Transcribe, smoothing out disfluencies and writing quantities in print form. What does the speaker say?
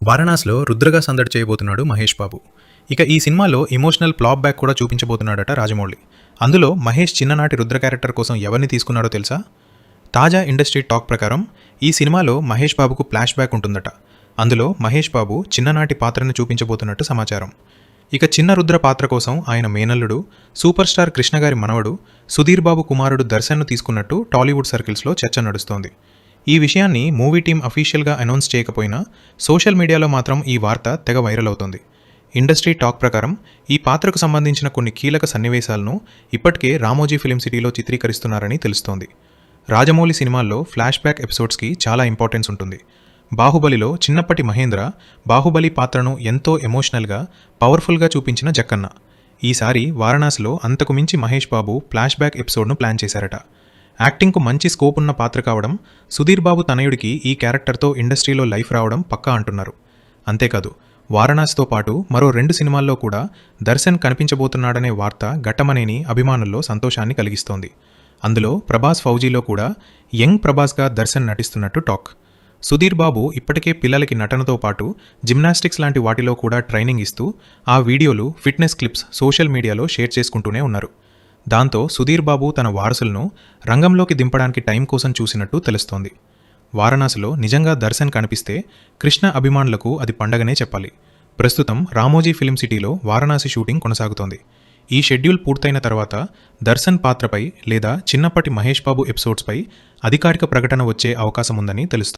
వారణాసిలో రుద్రగా సందడి చేయబోతున్నాడు మహేష్ బాబు. ఇక ఈ సినిమాలో ఎమోషనల్ ప్లాప్ బ్యాక్ కూడా చూపించబోతున్నాడట రాజమౌళి. అందులో మహేష్ చిన్ననాటి రుద్ర క్యారెక్టర్ కోసం ఎవరిని తీసుకున్నాడో తెలుసా? తాజా ఇండస్ట్రీ టాక్ ప్రకారం ఈ సినిమాలో మహేష్ బాబుకు ఫ్లాష్ బ్యాక్ ఉంటుందట. అందులో మహేష్ బాబు చిన్ననాటి పాత్రను చూపించబోతున్నట్టు సమాచారం. ఇక చిన్న రుద్ర పాత్ర కోసం ఆయన మేనల్లుడు, సూపర్ స్టార్ కృష్ణ గారి మనవడు సుధీర్ బాబు కుమారుడు దర్శన్ను తీసుకున్నట్టు టాలీవుడ్ సర్కిల్స్లో చర్చ నడుస్తోంది. ఈ విషయాన్ని మూవీ టీం అఫీషియల్గా అనౌన్స్ చేయకపోయినా సోషల్ మీడియాలో మాత్రం ఈ వార్త తెగ వైరల్ అవుతోంది. ఇండస్ట్రీ టాక్ ప్రకారం ఈ పాత్రకు సంబంధించిన కొన్ని కీలక సన్నివేశాలను ఇప్పటికే రామోజీ ఫిలిం సిటీలో చిత్రీకరిస్తున్నారని తెలుస్తోంది. రాజమౌళి సినిమాల్లో ఫ్లాష్ బ్యాక్ ఎపిసోడ్స్కి చాలా ఇంపార్టెన్స్ ఉంటుంది. బాహుబలిలో చిన్నప్పటి మహేంద్ర బాహుబలి పాత్రను ఎంతో ఎమోషనల్గా, పవర్ఫుల్గా చూపించిన జక్కన్న. ఈసారి వారణాసిలో అంతకు మించి Mahesh Babu flash back ఎపిసోడ్ను plan చేశారట. యాక్టింగ్కు మంచి స్కోప్ ఉన్న పాత్ర కావడం, సుధీర్ బాబు తనయుడికి ఈ క్యారెక్టర్తో ఇండస్ట్రీలో లైఫ్ రావడం పక్కా అంటున్నారు. అంతేకాదు, వారణాసితో పాటు మరో 2 సినిమాల్లో కూడా దర్శన్ కనిపించబోతున్నాడనే వార్త ఘట్టమనేని అభిమానుల్లో సంతోషాన్ని కలిగిస్తోంది. అందులో ప్రభాస్ ఫౌజీలో కూడా యంగ్ ప్రభాస్గా దర్శన్ నటిస్తున్నట్టు టాక్. సుధీర్ బాబు ఇప్పటికే పిల్లలకి నటనతో పాటు జిమ్నాస్టిక్స్ లాంటి వాటిలో కూడా ట్రైనింగ్ ఇస్తూ ఆ వీడియోలు, ఫిట్నెస్ క్లిప్స్ సోషల్ మీడియాలో షేర్ చేసుకుంటూనే ఉన్నారు. దాంతో సుధీర్ బాబు తన వారసులను రంగంలోకి దింపడానికి టైం కోసం చూసినట్టు తెలుస్తోంది. వారణాసిలో నిజంగా దర్శన్ కనిపిస్తే కృష్ణ అభిమానులకు అది పండగనే చెప్పాలి. ప్రస్తుతం రామోజీ ఫిలిం సిటీలో వారణాసి షూటింగ్ కొనసాగుతోంది. ఈ షెడ్యూల్ పూర్తయిన తర్వాత దర్శన్ పాత్రపై లేదా చిన్నప్పటి మహేష్ బాబు ఎపిసోడ్స్పై అధికారిక ప్రకటన వచ్చే అవకాశం ఉందని తెలుస్తోంది.